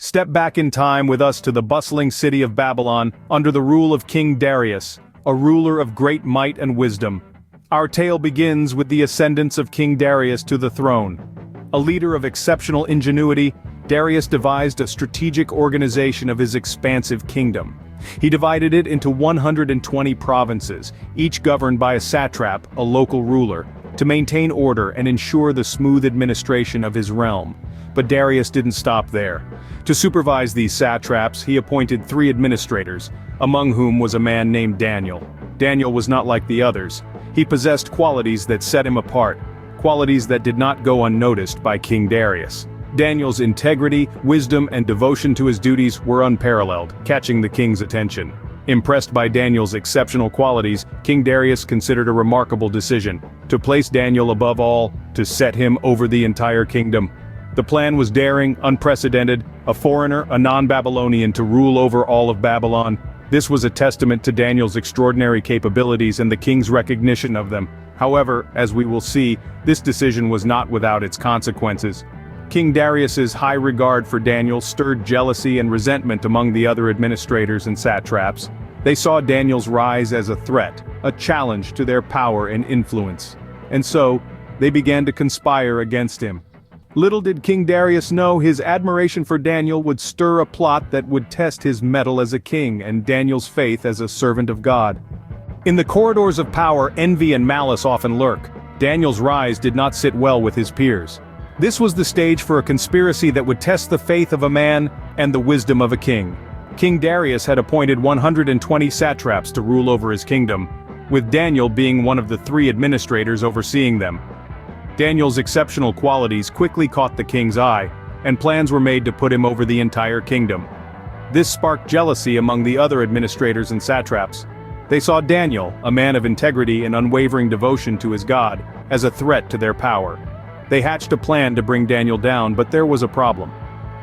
Step back in time with us to the bustling city of Babylon, under the rule of King Darius, a ruler of great might and wisdom. Our tale begins with the ascendance of King Darius to the throne. A leader of exceptional ingenuity, Darius devised a strategic organization of his expansive kingdom. He divided it into 120 provinces, each governed by a satrap, a local ruler, to maintain order and ensure the smooth administration of his realm. But Darius didn't stop there. To supervise these satraps, he appointed 3 administrators, among whom was a man named Daniel. Daniel was not like the others. He possessed qualities that set him apart, qualities that did not go unnoticed by King Darius. Daniel's integrity, wisdom, and devotion to his duties were unparalleled, catching the king's attention. Impressed by Daniel's exceptional qualities, King Darius considered a remarkable decision: to place Daniel above all, to set him over the entire kingdom. The plan was daring, unprecedented, a foreigner, a non-Babylonian to rule over all of Babylon. This was a testament to Daniel's extraordinary capabilities and the king's recognition of them. However, as we will see, this decision was not without its consequences. King Darius's high regard for Daniel stirred jealousy and resentment among the other administrators and satraps. They saw Daniel's rise as a threat, a challenge to their power and influence. And so, they began to conspire against him. Little did King Darius know his admiration for Daniel would stir a plot that would test his mettle as a king and Daniel's faith as a servant of God. In the corridors of power, envy and malice often lurk. Daniel's rise did not sit well with his peers. This was the stage for a conspiracy that would test the faith of a man and the wisdom of a king. King Darius had appointed 120 satraps to rule over his kingdom, with Daniel being one of the 3 administrators overseeing them. Daniel's exceptional qualities quickly caught the king's eye, and plans were made to put him over the entire kingdom. This sparked jealousy among the other administrators and satraps. They saw Daniel, a man of integrity and unwavering devotion to his God, as a threat to their power. They hatched a plan to bring Daniel down, but there was a problem.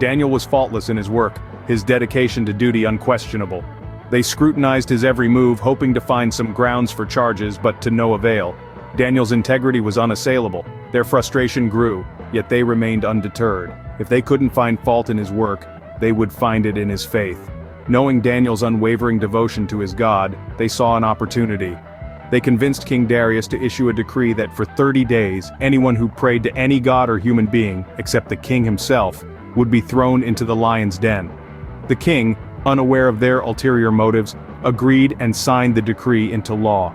Daniel was faultless in his work, his dedication to duty unquestionable. They scrutinized his every move, hoping to find some grounds for charges, but to no avail. Daniel's integrity was unassailable. Their frustration grew, yet they remained undeterred. If they couldn't find fault in his work, they would find it in his faith. Knowing Daniel's unwavering devotion to his God, they saw an opportunity. They convinced King Darius to issue a decree that for 30 days, anyone who prayed to any god or human being, except the king himself, would be thrown into the lion's den. The king, unaware of their ulterior motives, agreed and signed the decree into law.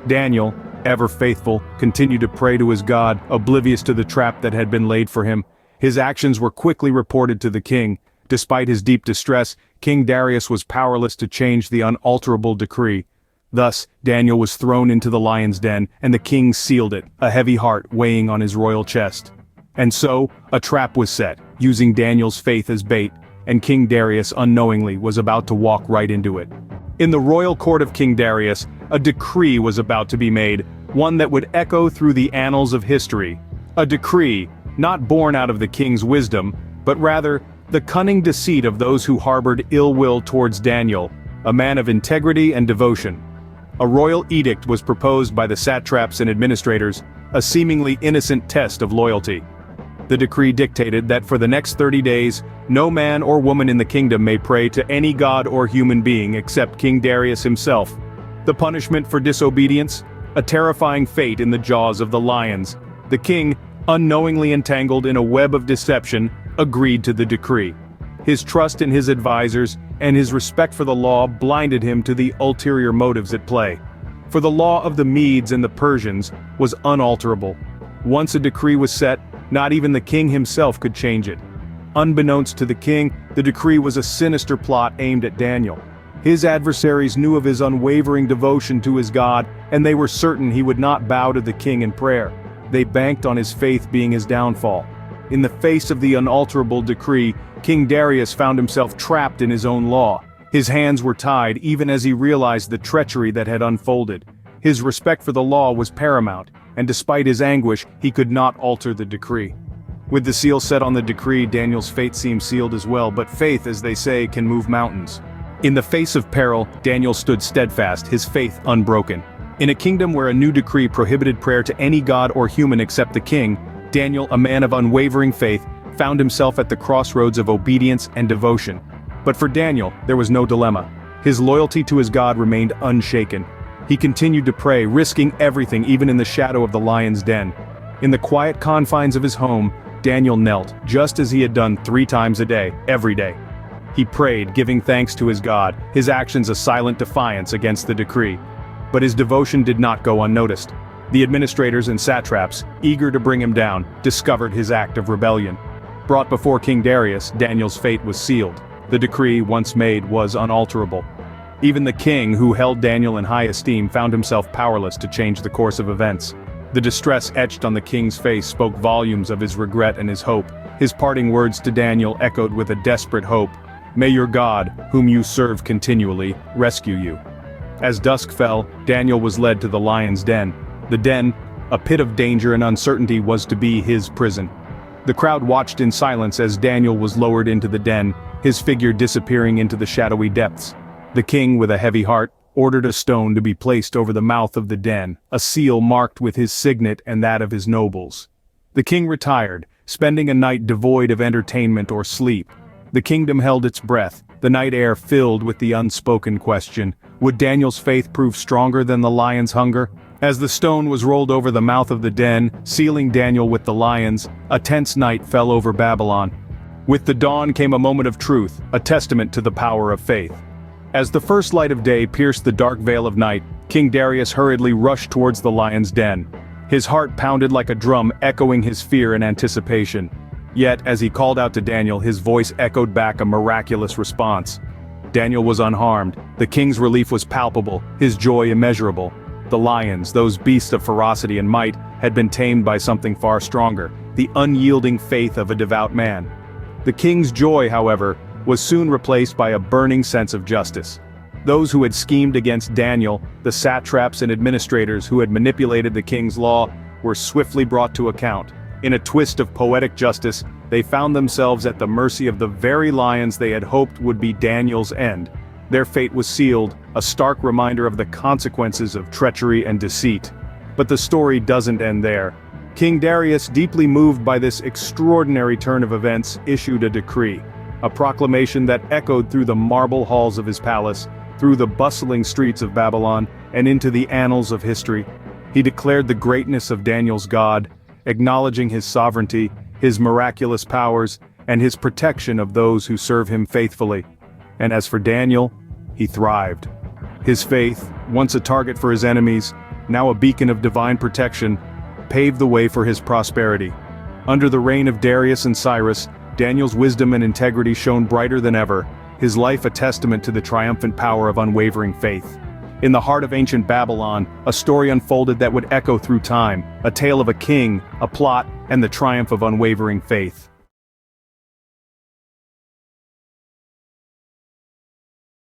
Daniel, ever faithful, continued to pray to his God, oblivious to the trap that had been laid for him. His actions were quickly reported to the king. Despite his deep distress, King Darius was powerless to change the unalterable decree. Thus, Daniel was thrown into the lion's den, and the king sealed it, a heavy heart weighing on his royal chest. And so, a trap was set, using Daniel's faith as bait, and King Darius unknowingly was about to walk right into it. In the royal court of King Darius, a decree was about to be made, one that would echo through the annals of history. A decree, not born out of the king's wisdom, but rather, the cunning deceit of those who harbored ill will towards Daniel, a man of integrity and devotion. A royal edict was proposed by the satraps and administrators, a seemingly innocent test of loyalty. The decree dictated that for the next 30 days, no man or woman in the kingdom may pray to any god or human being except King Darius himself. The punishment for disobedience? A terrifying fate in the jaws of the lions. The king, unknowingly entangled in a web of deception, agreed to the decree. His trust in his advisors and his respect for the law blinded him to the ulterior motives at play. For the law of the Medes and the Persians was unalterable. Once a decree was set, not even the king himself could change it. Unbeknownst to the king, the decree was a sinister plot aimed at Daniel. His adversaries knew of his unwavering devotion to his God, and they were certain he would not bow to the king in prayer. They banked on his faith being his downfall. In the face of the unalterable decree, King Darius found himself trapped in his own law. His hands were tied even as he realized the treachery that had unfolded. His respect for the law was paramount, and despite his anguish, he could not alter the decree. With the seal set on the decree, Daniel's fate seemed sealed as well, but faith, as they say, can move mountains. In the face of peril, Daniel stood steadfast, his faith unbroken. In a kingdom where a new decree prohibited prayer to any god or human except the king, Daniel, a man of unwavering faith, found himself at the crossroads of obedience and devotion. But for Daniel, there was no dilemma. His loyalty to his God remained unshaken. He continued to pray, risking everything even in the shadow of the lion's den. In the quiet confines of his home, Daniel knelt, just as he had done 3 times a day, every day. He prayed, giving thanks to his God, his actions a silent defiance against the decree. But his devotion did not go unnoticed. The administrators and satraps, eager to bring him down, discovered his act of rebellion. Brought before King Darius, Daniel's fate was sealed. The decree, once made, was unalterable. Even the king, who held Daniel in high esteem, found himself powerless to change the course of events. The distress etched on the king's face spoke volumes of his regret and his hope. His parting words to Daniel echoed with a desperate hope. "May your God, whom you serve continually, rescue you." As dusk fell, Daniel was led to the lion's den. The den, a pit of danger and uncertainty, was to be his prison. The crowd watched in silence as Daniel was lowered into the den, his figure disappearing into the shadowy depths. The king, with a heavy heart, ordered a stone to be placed over the mouth of the den, a seal marked with his signet and that of his nobles. The king retired, spending a night devoid of entertainment or sleep. The kingdom held its breath, the night air filled with the unspoken question: would Daniel's faith prove stronger than the lion's hunger? As the stone was rolled over the mouth of the den, sealing Daniel with the lions, a tense night fell over Babylon. With the dawn came a moment of truth, a testament to the power of faith. As the first light of day pierced the dark veil of night, King Darius hurriedly rushed towards the lion's den. His heart pounded like a drum, echoing his fear and anticipation. Yet, as he called out to Daniel, his voice echoed back a miraculous response. Daniel was unharmed. The king's relief was palpable, his joy immeasurable. The lions, those beasts of ferocity and might, had been tamed by something far stronger, the unyielding faith of a devout man. The king's joy, however, was soon replaced by a burning sense of justice. Those who had schemed against Daniel, the satraps and administrators who had manipulated the king's law, were swiftly brought to account. In a twist of poetic justice, they found themselves at the mercy of the very lions they had hoped would be Daniel's end. Their fate was sealed, a stark reminder of the consequences of treachery and deceit. But the story doesn't end there. King Darius, deeply moved by this extraordinary turn of events, issued a decree. A proclamation that echoed through the marble halls of his palace, through the bustling streets of Babylon, and into the annals of history. He declared the greatness of Daniel's God, acknowledging his sovereignty, his miraculous powers, and his protection of those who serve him faithfully. And as for Daniel, he thrived. His faith, once a target for his enemies, now a beacon of divine protection, paved the way for his prosperity. Under the reign of Darius and Cyrus, Daniel's wisdom and integrity shone brighter than ever, his life a testament to the triumphant power of unwavering faith. In the heart of ancient Babylon, a story unfolded that would echo through time, a tale of a king, a plot, and the triumph of unwavering faith.